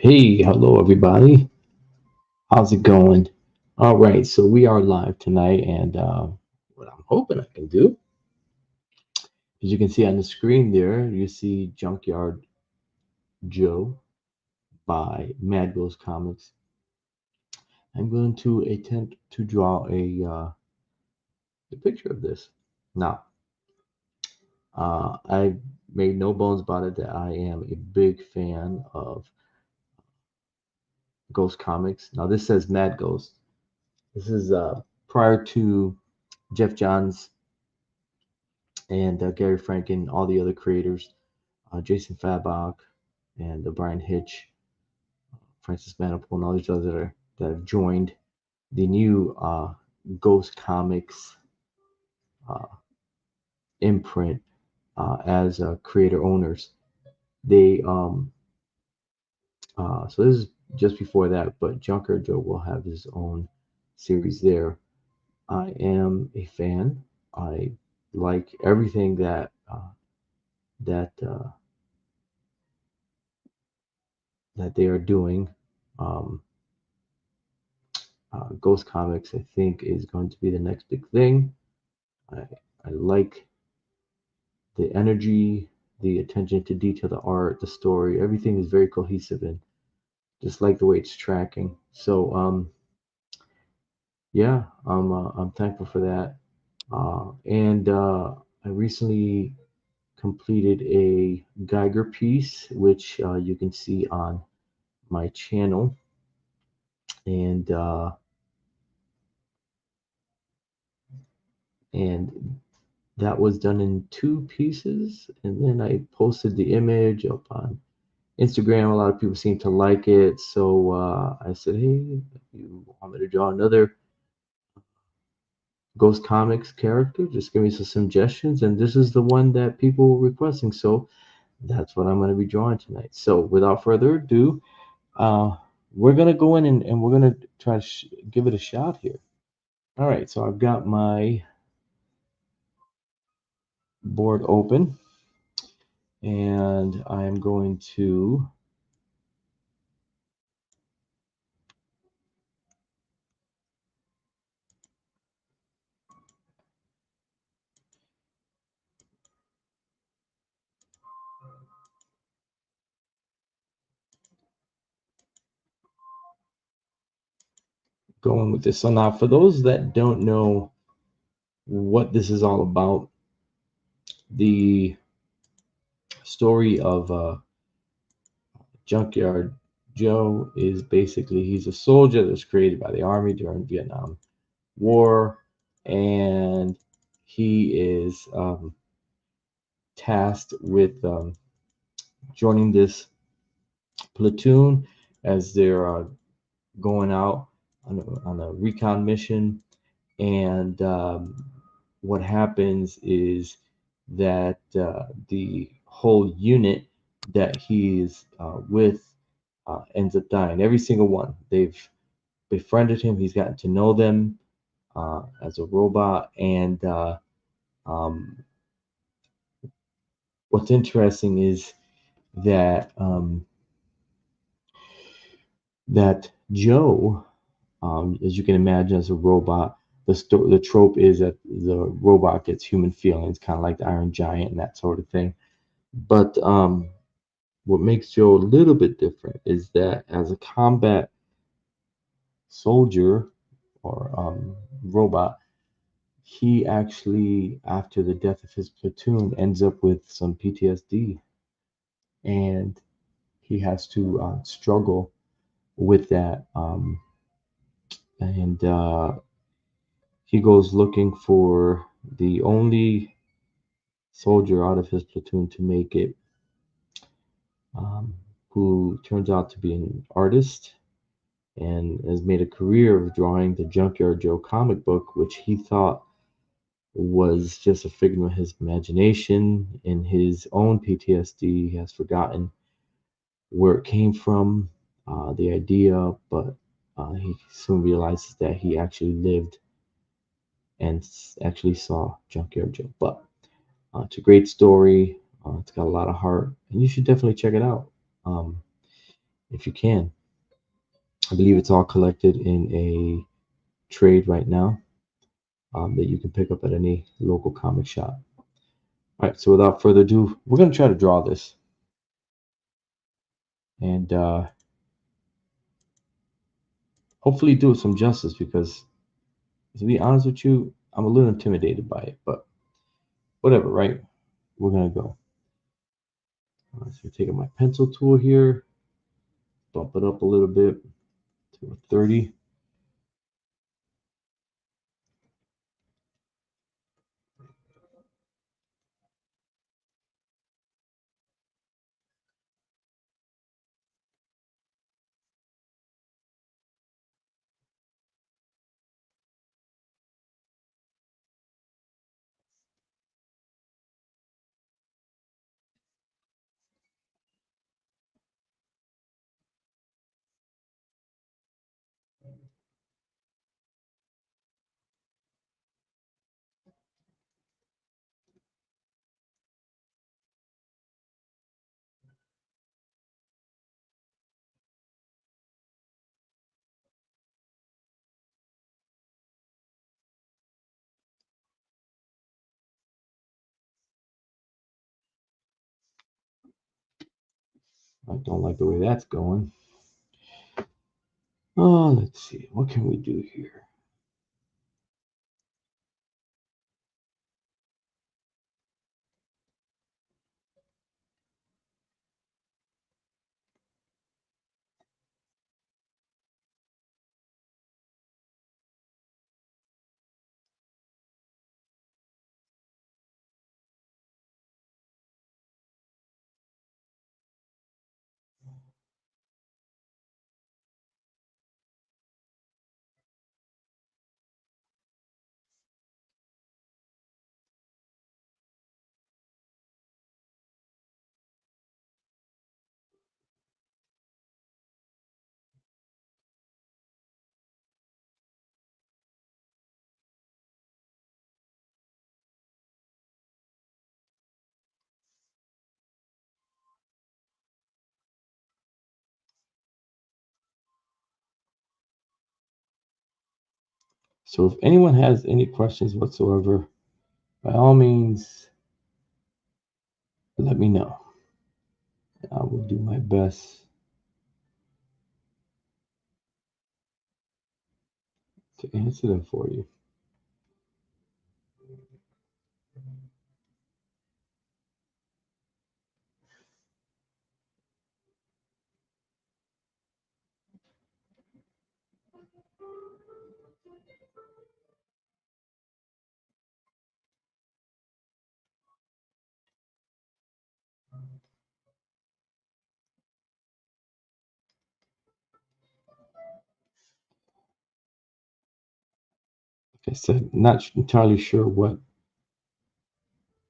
Hey, hello everybody. How's it going? All right, so we are live tonight, and what I'm hoping I can do, as you can see on the screen there, you see Junkyard Joe by Mad Ghost Comics. I'm going to attempt to draw a picture of this. Now, I made no bones about it that I am a big fan of Ghost Comics. Now, this says Mad Ghost. This is prior to Jeff Johns and Gary Franken, all the other creators, Jason Fabok, and Brian Hitch, Francis Manapul, and all these others that have joined the new Ghost Comics uh, imprint as creator owners. They so this is just before that, but Junkyard Joe will have his own series there. I am a fan. I like everything that that they are doing. Um, Ghost Comics, I think, is going to be the next big thing. I, I like the energy, the attention to detail, the art, the story. Everything is very cohesive and just like the way it's tracking. So, yeah, I'm thankful for that. And I recently completed a Geiger piece, which you can see on my channel. And that was done in two pieces, and then I posted the image up on Instagram. A lot of people seem to like it, so I said, "Hey, if you want me to draw another Ghost Comics character, just give me some suggestions." And this is the one that people were requesting, so that's what I'm going to be drawing tonight. So without further ado, uh, we're going to go in and we're going to try to give it a shot here. All right, so I've got my board open, and I'm going to going with this. So now, for those that don't know what this is all about, the story of Junkyard Joe is basically he's a soldier that was created by the army during Vietnam War, and he is tasked with joining this platoon as they're going out on a recon mission. And what happens is that the whole unit that he's with ends up dying. Every single one. They've befriended him. He's gotten to know them as a robot. And um, what's interesting is that that Joe, as you can imagine, as a robot, the trope is that the robot gets human feelings, kind of like the Iron Giant and that sort of thing. But what makes Joe a little bit different is that as a combat soldier or robot, he actually, after the death of his platoon, ends up with some PTSD, and he has to struggle with that. And he goes looking for the only soldier out of his platoon to make it, who turns out to be an artist and has made a career of drawing the Junkyard Joe comic book, which he thought was just a figment of his imagination. In his own PTSD, he has forgotten where it came from, the idea, but he soon realizes that he actually lived and actually saw Junkyard Joe. But it's a great story. It's got a lot of heart, and you should definitely check it out. Um, if you can. I believe it's all collected in a trade right now, that you can pick up at any local comic shop. All right, so without further ado, we're going to try to draw this. And hopefully do it some justice, because to be honest with you, I'm a little intimidated by it, but whatever, right? We're going to go. All right, so taking my pencil tool here, bump it up a little bit to a 30. I don't like the way that's going. Oh, let's see. What can we do here? So if anyone has any questions whatsoever, by all means, let me know. I will do my best to answer them for you. Like I said, not entirely sure what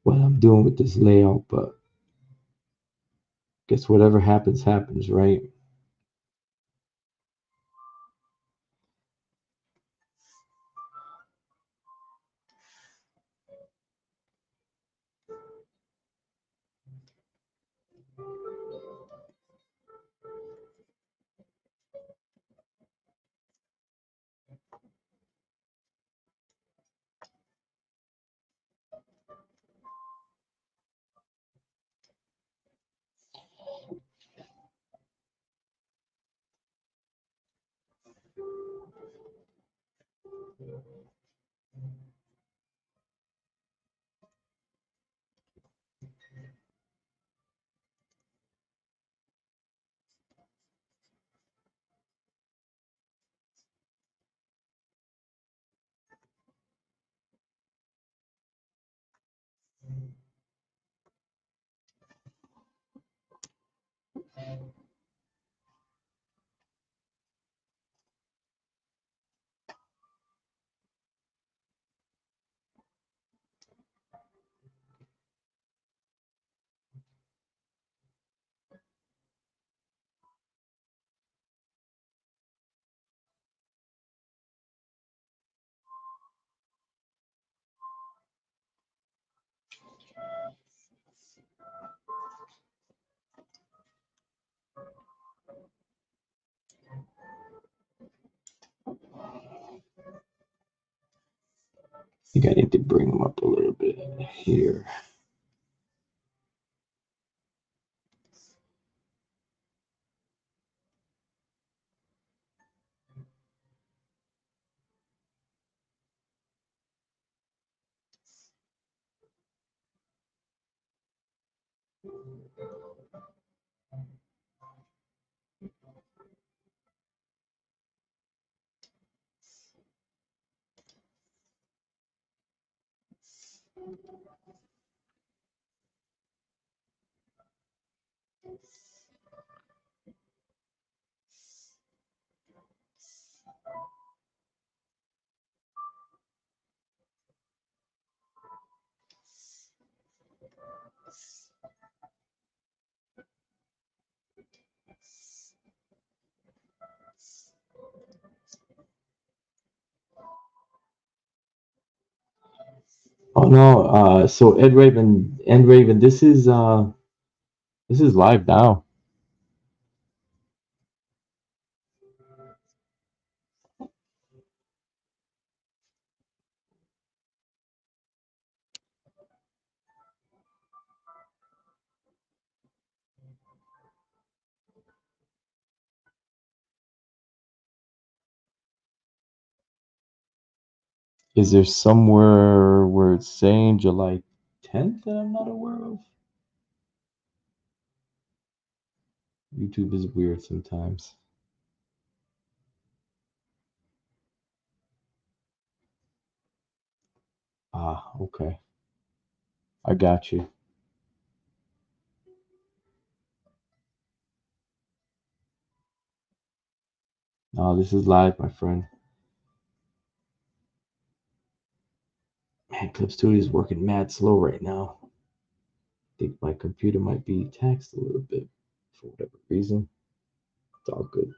I'm doing with this layout, but guess whatever happens, happens, right? think I need to bring them up a little bit here. Oh no, so Ed Raven, this is live now. Is there somewhere where it's saying July 10th that I'm not aware of? YouTube is weird sometimes. Ah, okay. I got you. No, this is live, my friend. Man, Clip Studio is working mad slow right now. I think my computer might be taxed a little bit for whatever reason. It's all good.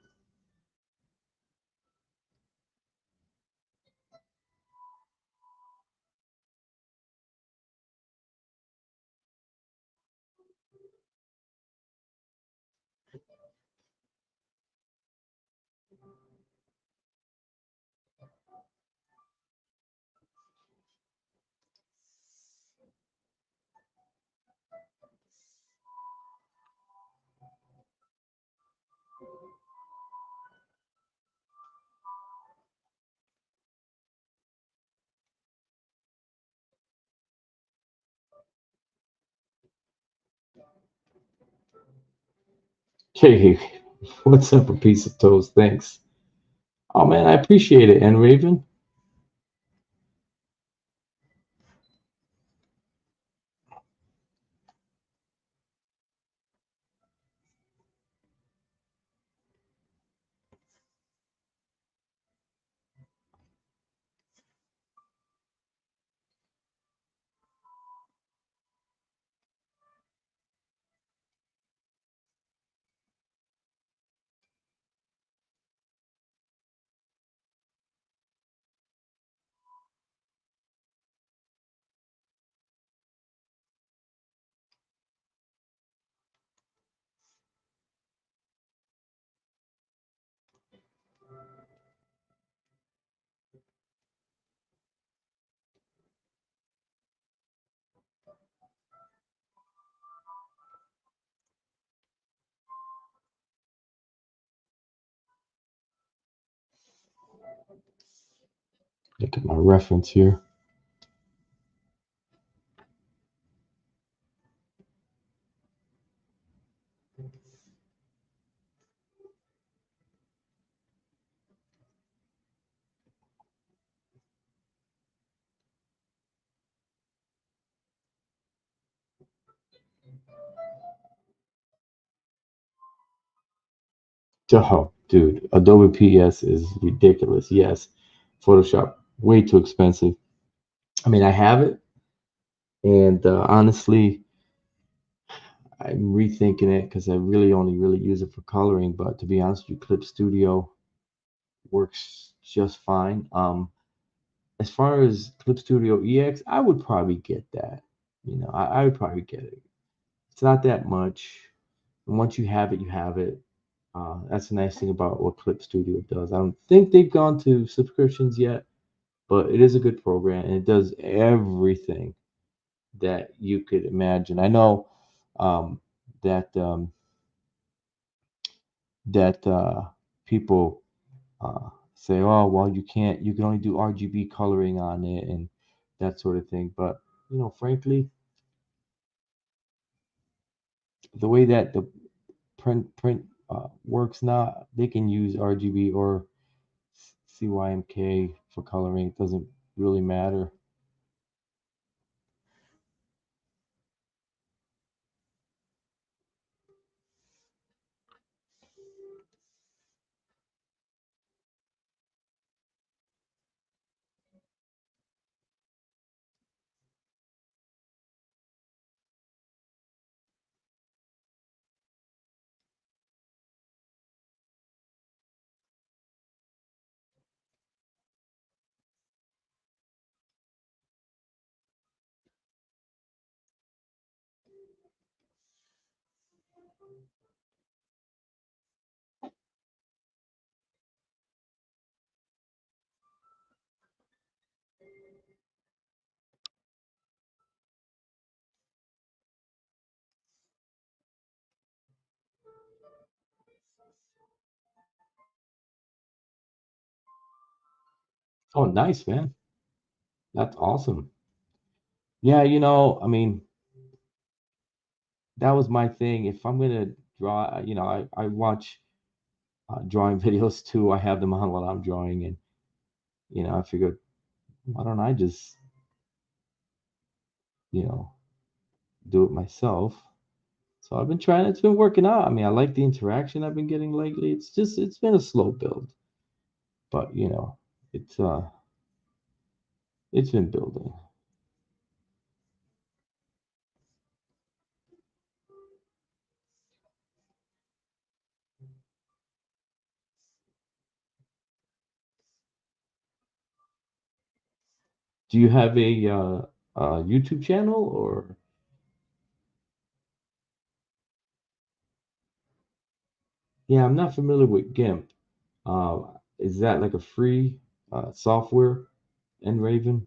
Hey, what's up, a piece of toast? Thanks. Oh man, I appreciate it. And Raven, look at my reference here. Oh, dude, Adobe PS is ridiculous. Yes, Photoshop way too expensive. I mean, I have it, and honestly, I'm rethinking it because I really only really use it for coloring. But to be honest with you, Clip Studio works just fine. As far as Clip Studio EX, I would probably get that. I would probably get it. It's not that much. And once you have it, you have it. That's the nice thing about what Clip Studio does. I don't think they've gone to subscriptions yet, but it is a good program and it does everything that you could imagine. I know um, that people say, "Oh, well, you can't. You can only do RGB coloring on it and that sort of thing." But frankly, the way that the print works now, they can use RGB or CYMK for coloring. It doesn't really matter. Oh, nice, man. That's awesome. Yeah, I mean, that was my thing. If I'm gonna draw, I watch drawing videos too. I have them on while I'm drawing, and I figured, why don't I just, you know, do it myself? So I've been trying. It's been working out. I mean, I like the interaction I've been getting lately. It's been a slow build, but it's it's been building. Do you have a YouTube channel or? Yeah, I'm not familiar with GIMP. Is that like a free software, Raven?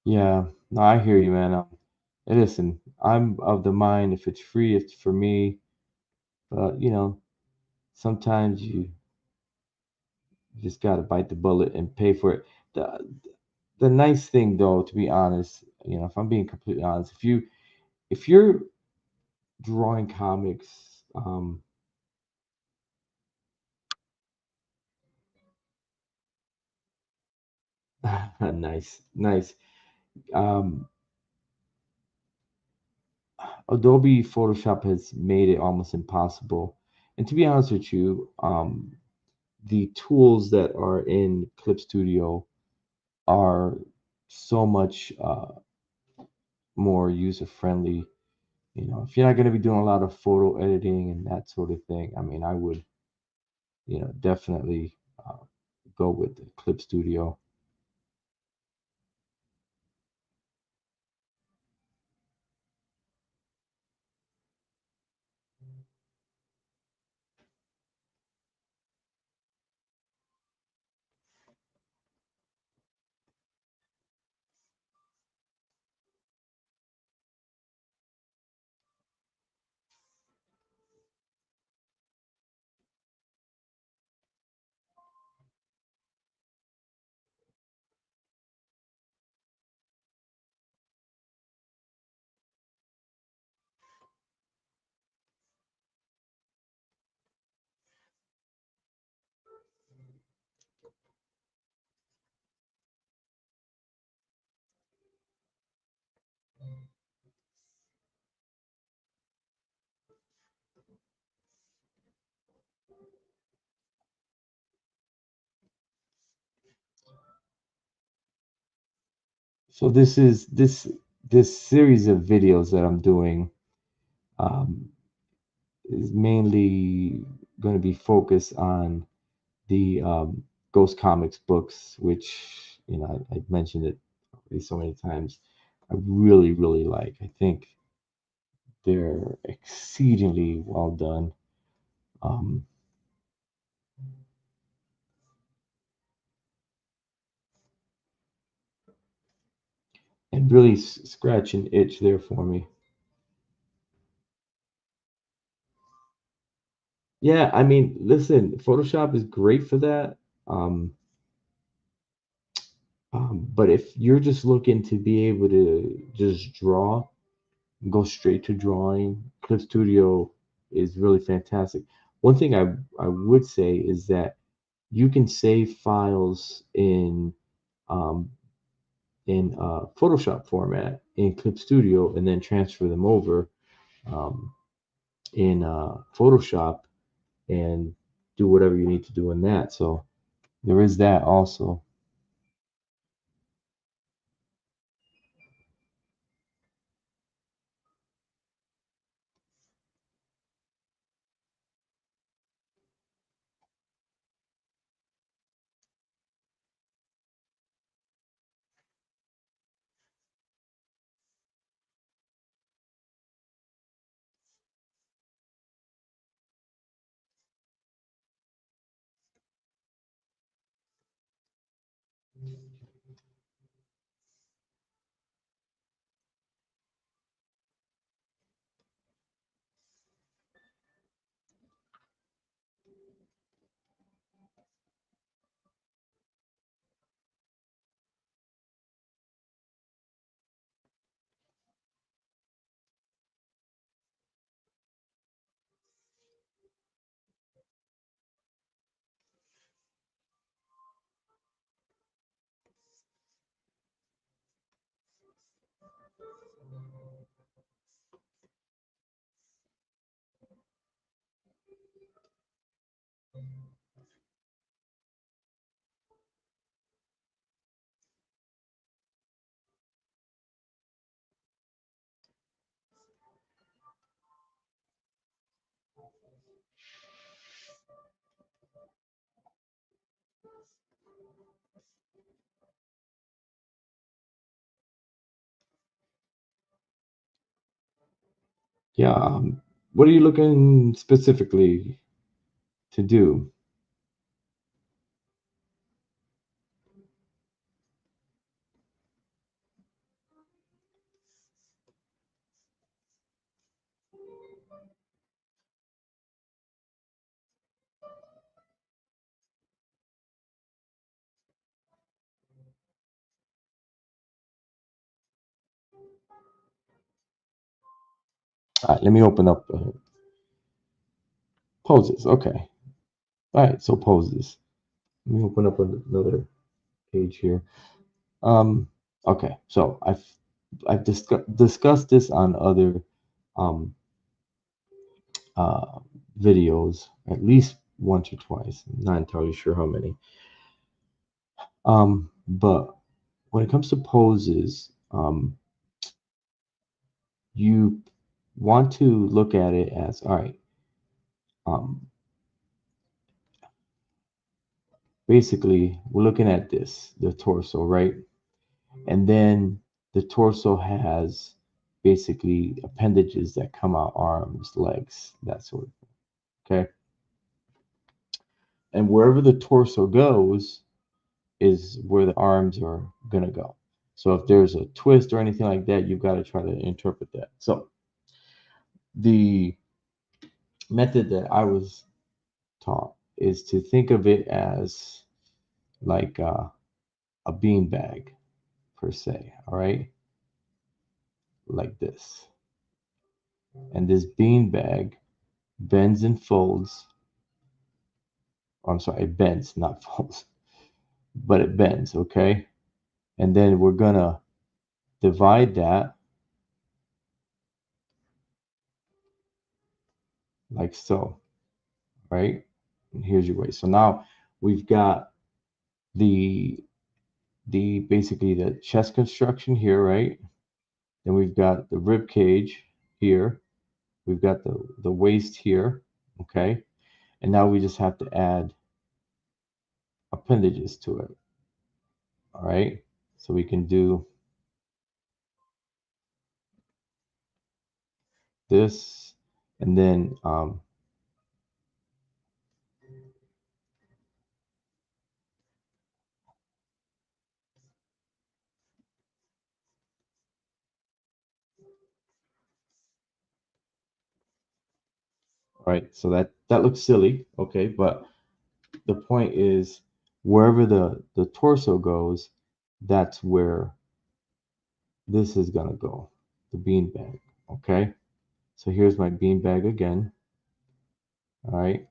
Yeah, no, I hear you, man. And listen, I'm of the mind if it's free, it's for me. But sometimes you just gotta bite the bullet and pay for it. The nice thing, though, to be honest, if I'm being completely honest, if you're drawing comics, nice, nice. Um, Adobe Photoshop has made it almost impossible. And to be honest with you, the tools that are in Clip Studio are so much more user friendly. If you're not going to be doing a lot of photo editing and that sort of thing, I mean, I would, definitely uh, go with the Clip Studio. So this series of videos that I'm doing um, is mainly going to be focused on the Ghost Comics books, which I mentioned it already so many times. I really, really like. I think they're exceedingly well done. Um, and really scratch an itch there for me. Yeah, I mean, listen, Photoshop is great for that. Um, but if you're just looking to be able to just draw, go straight to drawing, Clip Studio is really fantastic. One thing I would say is that you can save files um, in Photoshop format in Clip Studio and then transfer them over um, in Photoshop and do whatever you need to do in that. So there is that also. Yeah. What are you looking specifically to do? All right, let me open up poses. Okay. All right, so poses. Let me open up another page here. Um, okay, so I've discussed this on other um, uh, videos at least once or twice. I'm not entirely sure how many. But when it comes to poses, you want to look at it as all right. Um, Basically, we're looking at this, the torso, right? And then the torso has basically appendages that come out, arms, legs, that sort of thing. Okay. And wherever the torso goes is where the arms are going to go. So if there's a twist or anything like that, you've got to try to interpret that. So the method that I was taught is to think of it as like a bean bag per se. All right. Like this. And this bean bag bends and folds. I'm sorry, it bends, not folds, but it bends, okay? And then we're gonna divide that like so, right? And here's your way. So now we've got the the basically the chest construction here, right? Then we've got the rib cage here. We've got the waist here, okay? And now we just have to add appendages to it, all right? So we can do this, and then right. So that looks silly, okay? But the point is, wherever the torso goes, that's where this is gonna go, the bean bag, okay? So here's my bean bag again, all right?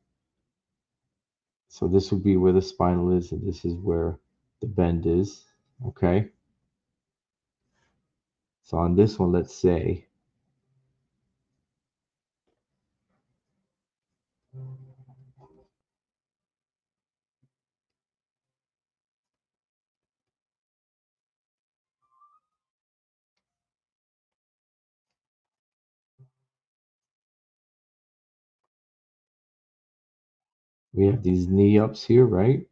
So this would be where the spinal is, and this is where the bend is, okay? So on this one, let's say we have these knee ups here, right?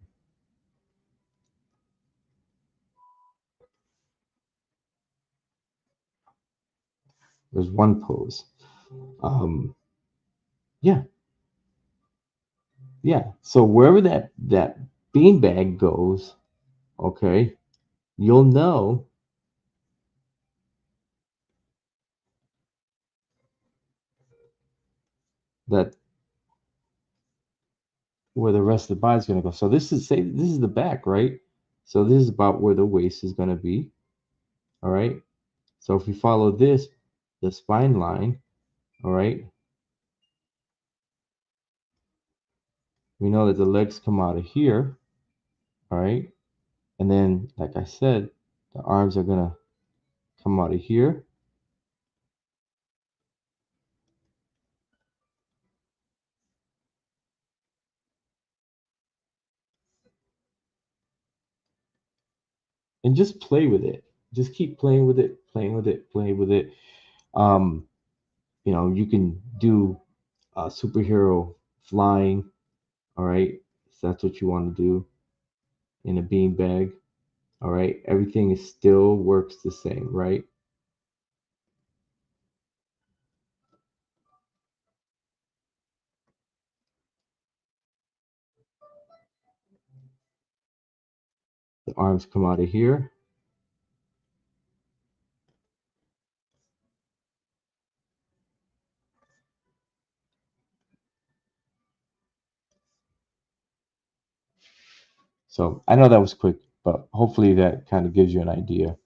There's one pose. Um, yeah, yeah. So wherever that beanbag goes, okay, you'll know that where the rest of the body's gonna go. So this is the back, right? So this is about where the waist is gonna be. All right. So if we follow this, the spine line, all right, we know that the legs come out of here, all right, and then like I said, the arms are gonna come out of here. And just play with it. Just keep playing with it, playing with it, playing with it. Um, you know, you can do superhero flying, all right, if that's what you want to do in a beanbag, all right. Everything is still works the same, right? The arms come out of here. So I know that was quick, but hopefully that kind of gives you an idea.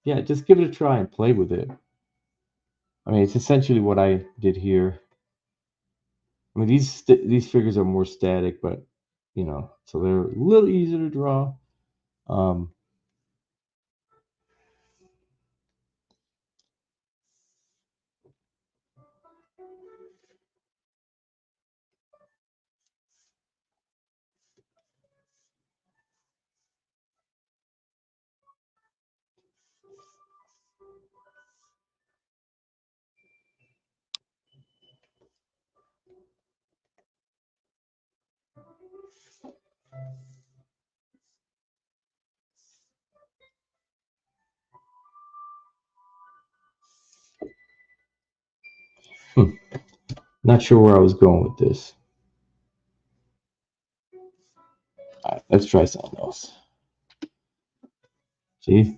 Yeah, just give it a try and play with it. I mean, it's essentially what I did here. I mean, these figures are more static, but you know, so they're a little easier to draw. Um, hmm, not sure where I was going with this. All right, let's try something else. See,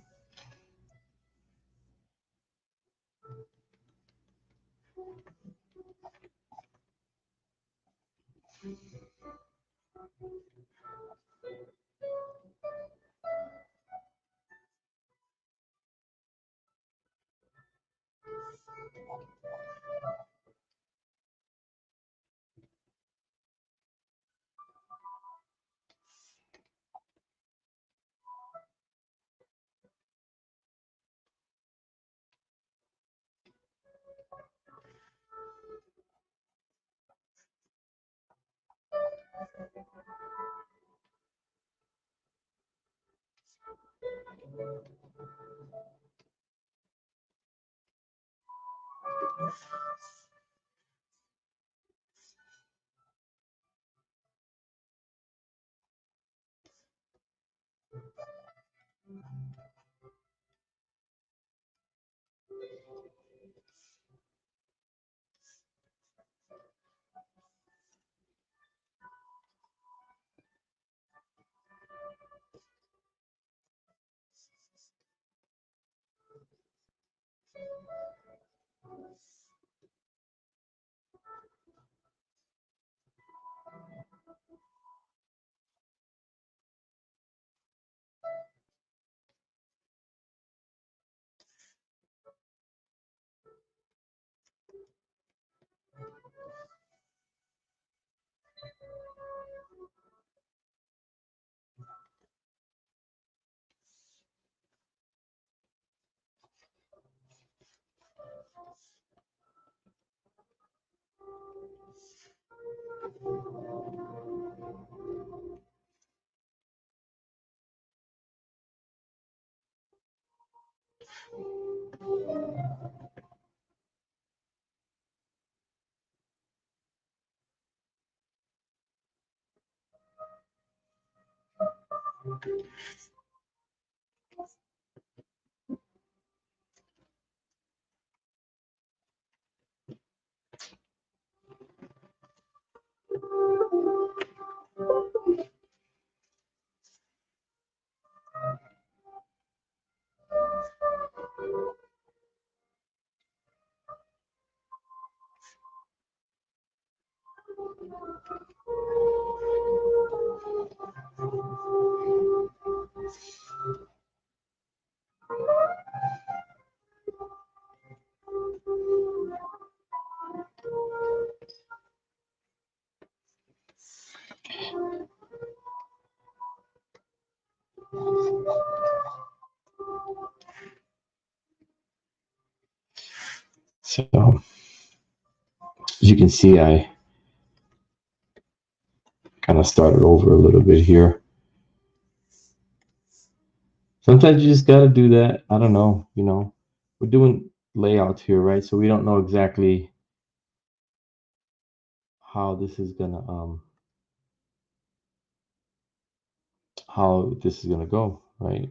So as you can see, I kind of started over a little bit here. Sometimes you just got to do that. I don't know, we're doing layouts here, right? So we don't know exactly how this is gonna go, right?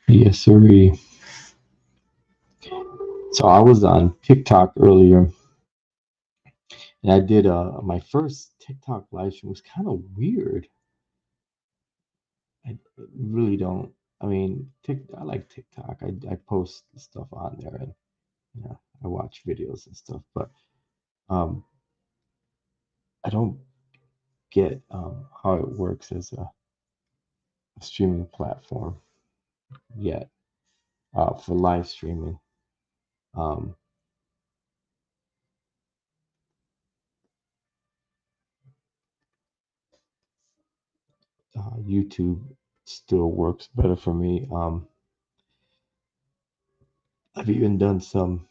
Yes, sir. So I was on TikTok earlier, and I did my first TikTok live stream. Was kind of weird. I really don't. I mean, I like TikTok. I post stuff on there, and I watch videos and stuff. But um, I don't get how it works as a streaming platform yet for live streaming. Um, YouTube still works better for me. I've even done some.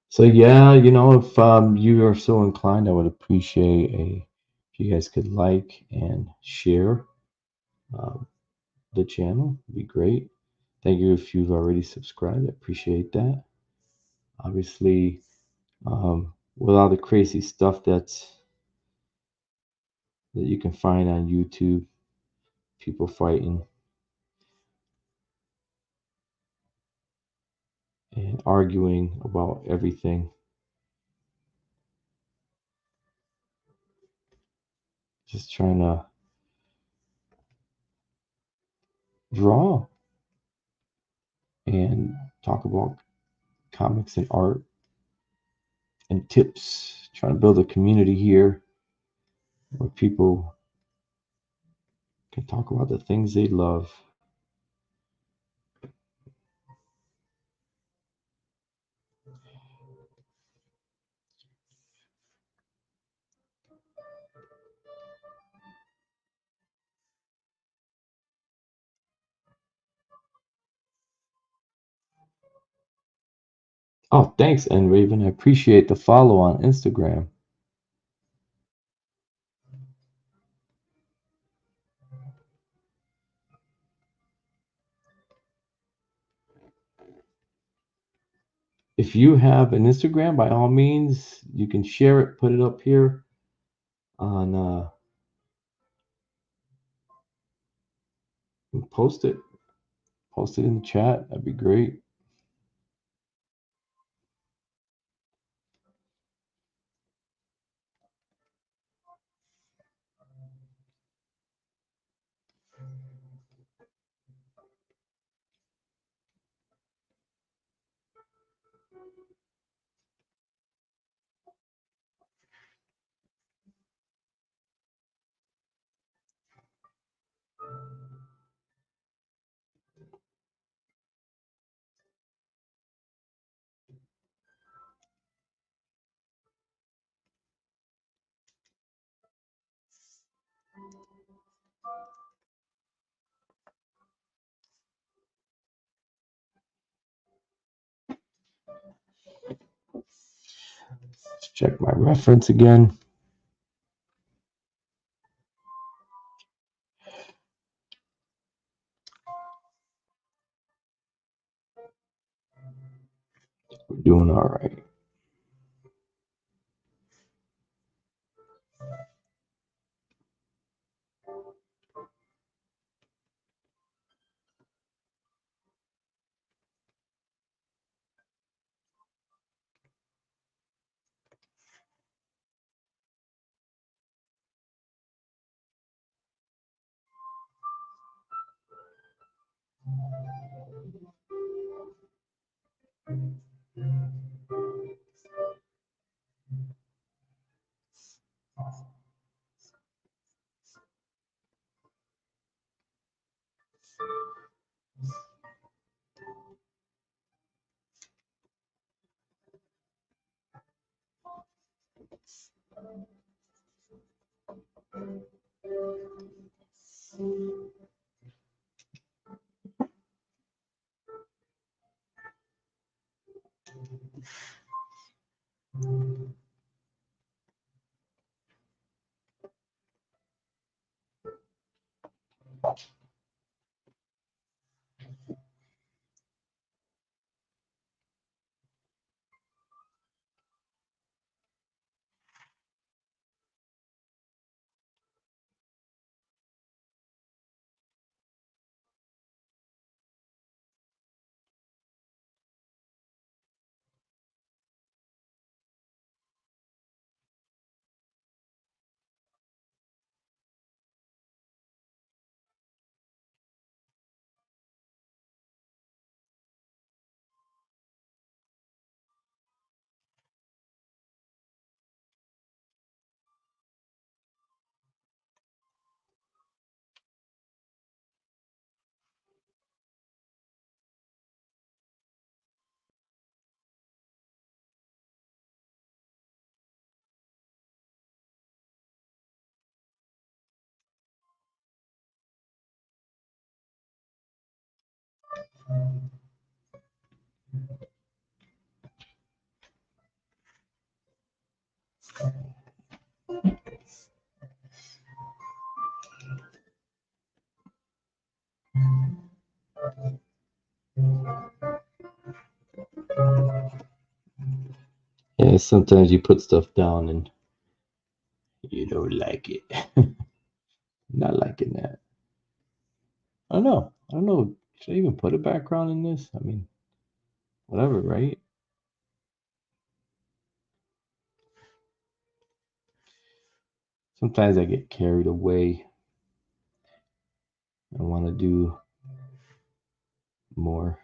So yeah, if you are so inclined, I would appreciate if you guys could like and share uh, the channel. It'd be great. Thank you if you've already subscribed. I appreciate that. Obviously, with all the crazy stuff that you can find on YouTube, people fighting and arguing about everything, just trying to draw and talk about comics and art and tips, trying to build a community here where people can talk about the things they love. Oh, thanks, and Raven. I appreciate the follow on Instagram. If you have an Instagram, by all means, you can share it, put it up here on, post it, post it in the chat. That'd be great. Let's check my reference again. doing all right. Yeah, sometimes you put stuff down and you don't like it. Not liking that. I don't know. I don't know. Should I even put a background in this? I mean, whatever, right? Sometimes I get carried away. I want to do more.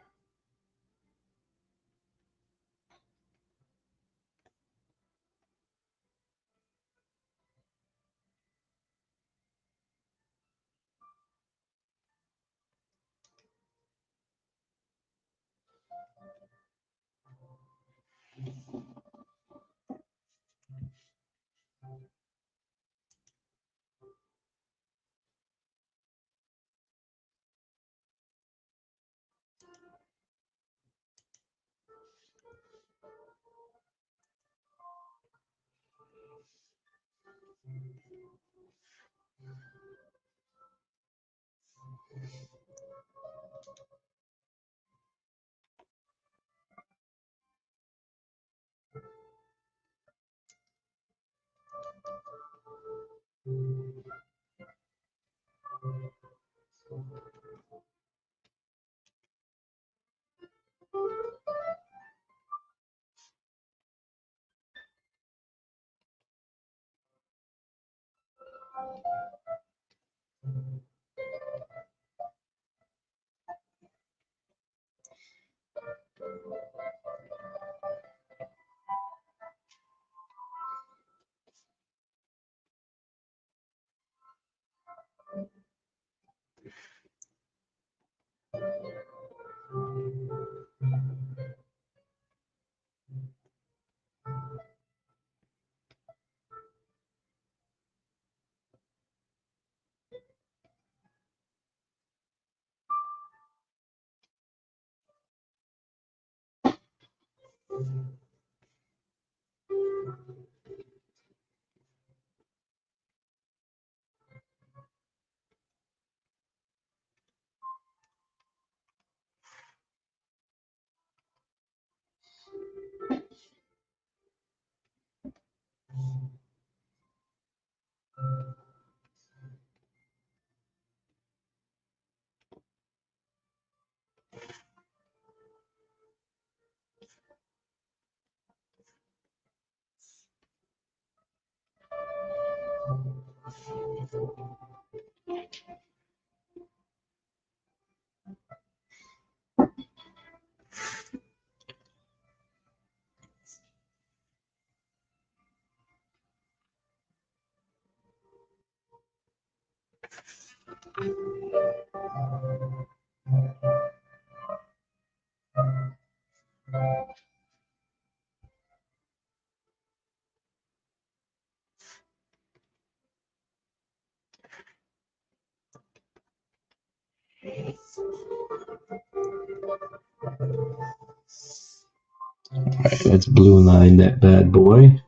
Alright, let's blue line that bad boy.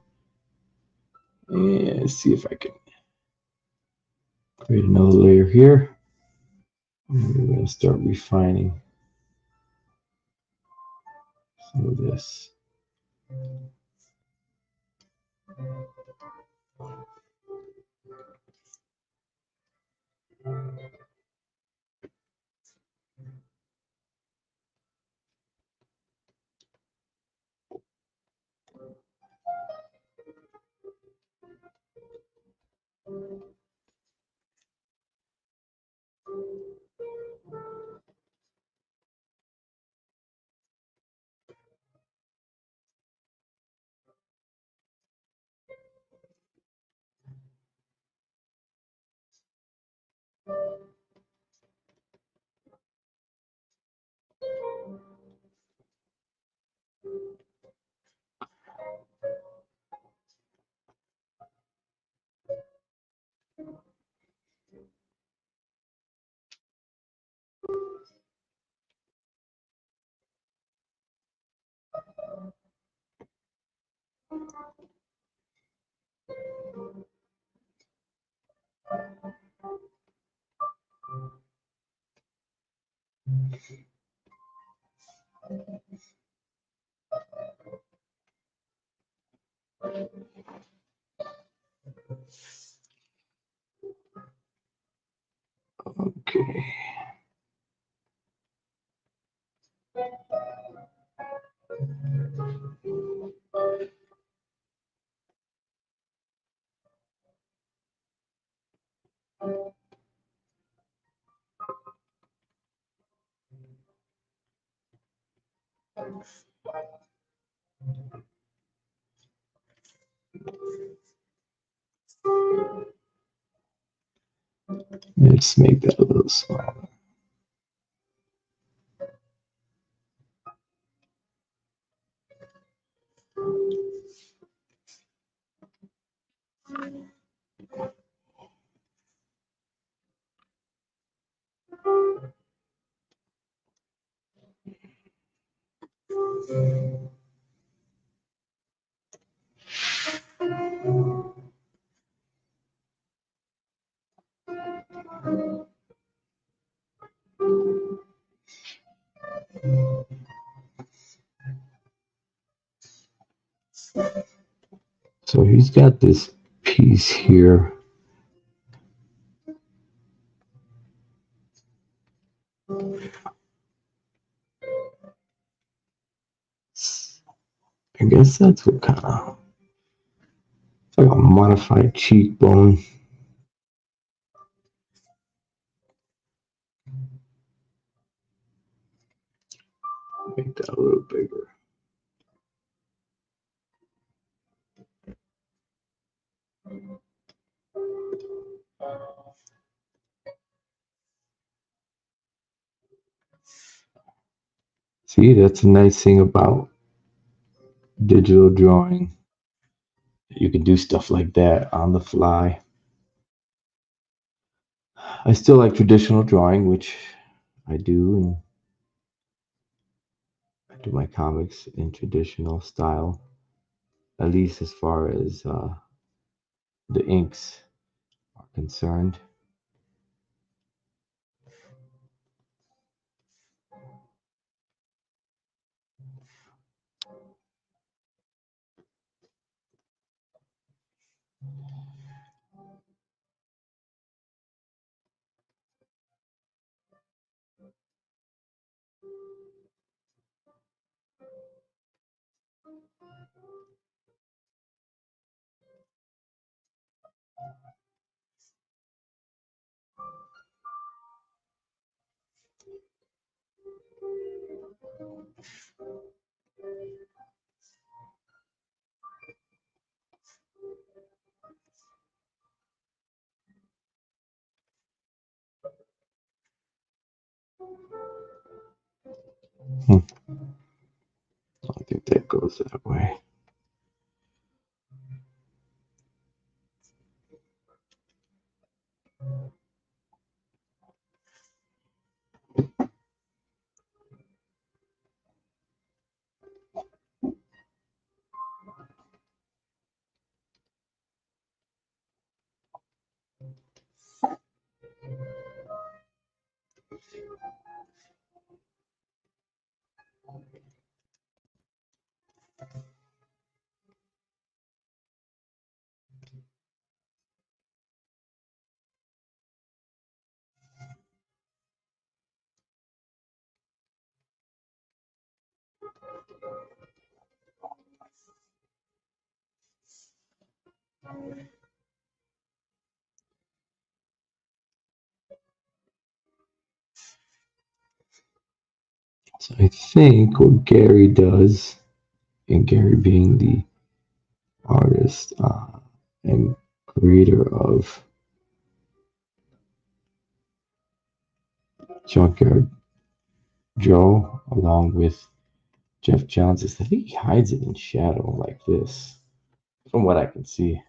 And see if I can create another layer here. And we're going to start refining some of this. Okay. Let's make that a little smaller. So he's got this piece here. I guess that's what kind of, it's like a modified cheekbone. Make that a little bigger. See, that's a nice thing about digital drawing. You can do stuff like that on the fly. I still like traditional drawing, which I do, and I do my comics in traditional style, at least as far as the inks are concerned. Hmm, I think that goes that way. So I think what Gary does, and Gary being the artist and creator of Junkyard Joe, along with Jeff Johns, is I think he hides it in shadow like this, from what I can see.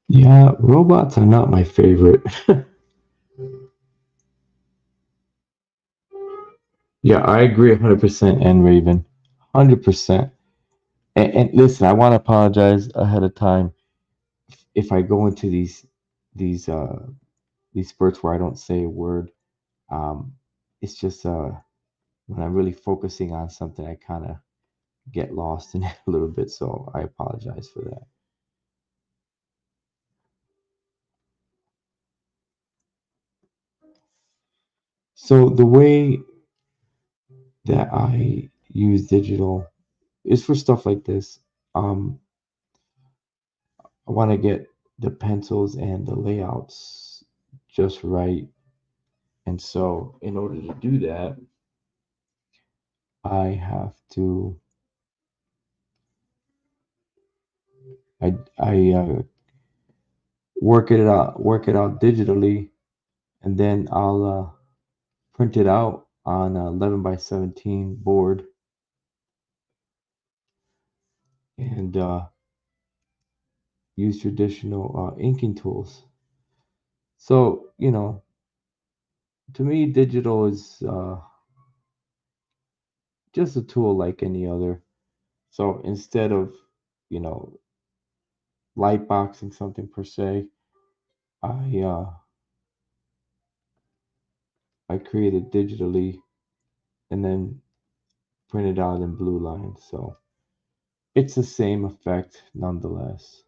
Yeah, robots are not my favorite. Yeah, I agree 100%, and Raven, 100%. And listen, I want to apologize ahead of time if I go into these these spurts where I don't say a word. Um, it's just when I'm really focusing on something, I kind of get lost in it a little bit. So I apologize for that. So the way that I use digital is for stuff like this. Um, I want to get the pencils and the layouts just right. And so, in order to do that, I have to I work it out digitally, and then I'll print it out on a 11 by 17 board, and use traditional inking tools. So, to me, digital is just a tool like any other. So instead of, you know, light boxing something per se, I uh, I create it digitally and then print it out in blue line. So it's the same effect nonetheless.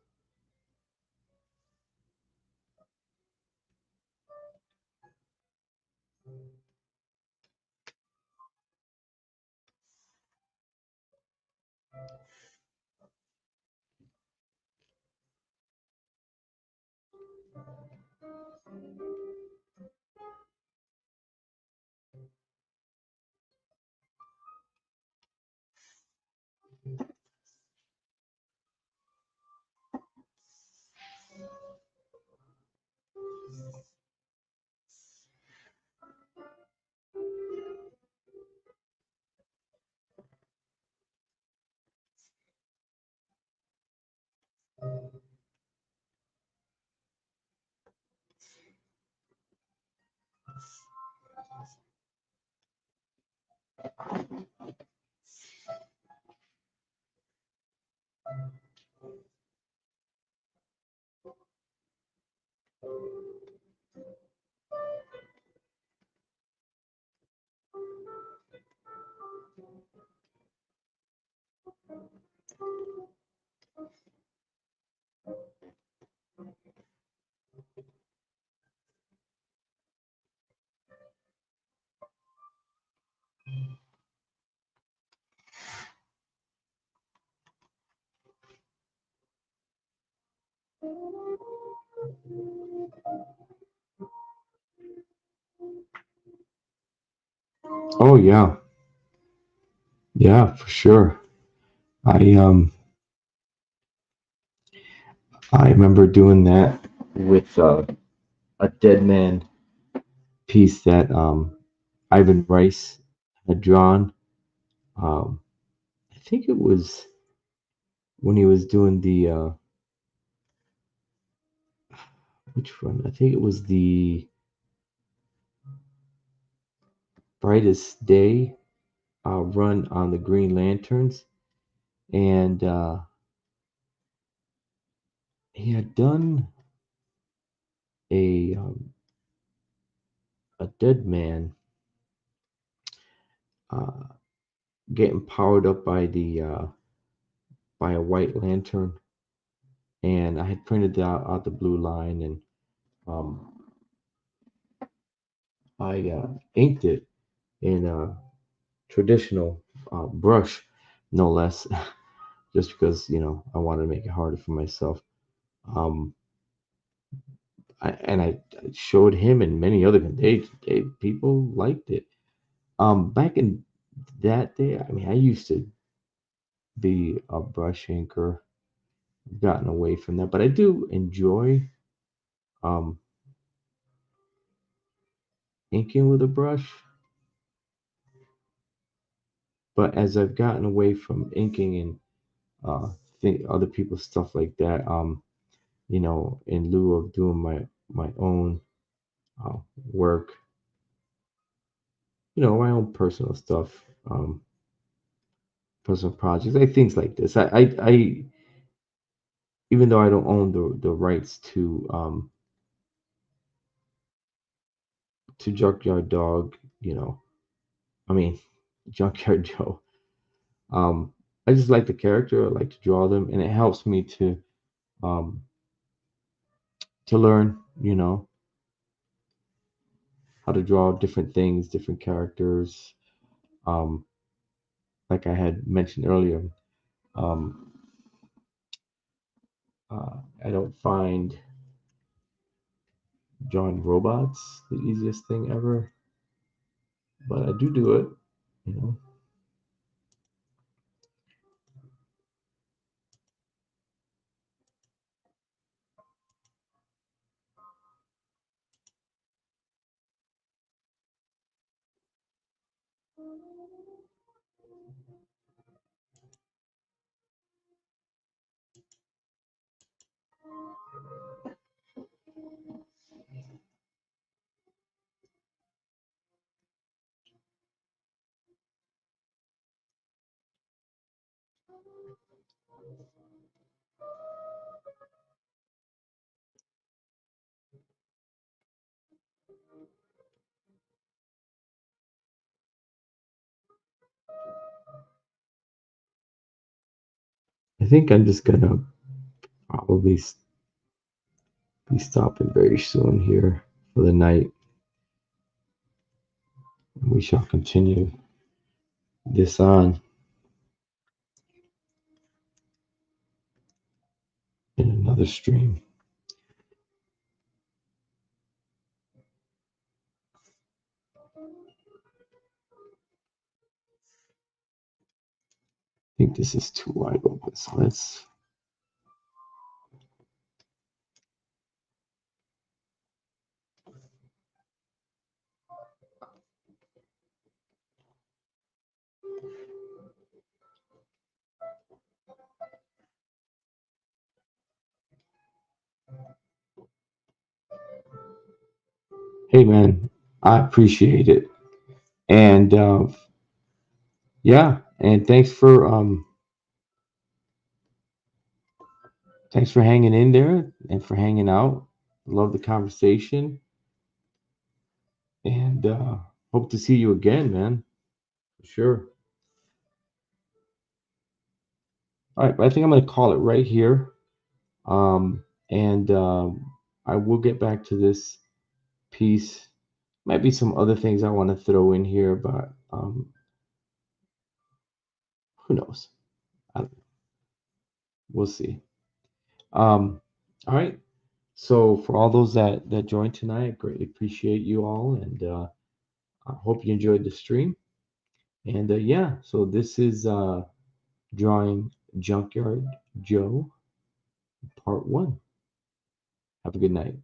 Oh yeah, yeah, for sure. I um I remember doing that with a dead man piece that Ivan Rice had drawn. Um, I think it was when he was doing the which one? I think it was the brightest day run on the Green Lanterns, and he had done a dead man uh, getting powered up by a white lantern, and I had printed out the blue line, and um, I inked it in a traditional brush, no less, just because I wanted to make it harder for myself. Um, I showed him and many other they people liked it. Back in that day, I mean, I used to be a brush inker, gotten away from that, but I do enjoy um, inking with a brush. But as I've gotten away from inking and other people's stuff like that, in lieu of doing my own uh, work, my own personal stuff, personal projects, like things like this. I even though I don't own the rights to Junkyard Dog, I mean Junkyard Joe. Um, I just like the character. I like to draw them, and it helps me um, to learn, how to draw different things, different characters. Um, like I had mentioned earlier, um, I don't find drawing robots the easiest thing ever, but I do it, you know. I think I'm just gonna probably be stopping very soon here for the night. We shall continue this on in another stream. I think this is too wide open, so let's. Hey man, I appreciate it, and yeah, and thanks for hanging in there and for hanging out. Love the conversation, and hope to see you again, man. For sure. All right, but I think I'm gonna call it right here. And I will get back to this piece. Might be some other things I want to throw in here, but who knows? I, we'll see. All right. So for all those that joined tonight, I greatly appreciate you all, and I hope you enjoyed the stream. And yeah, so this is drawing Junkyard Joe Part 1. Have a good night.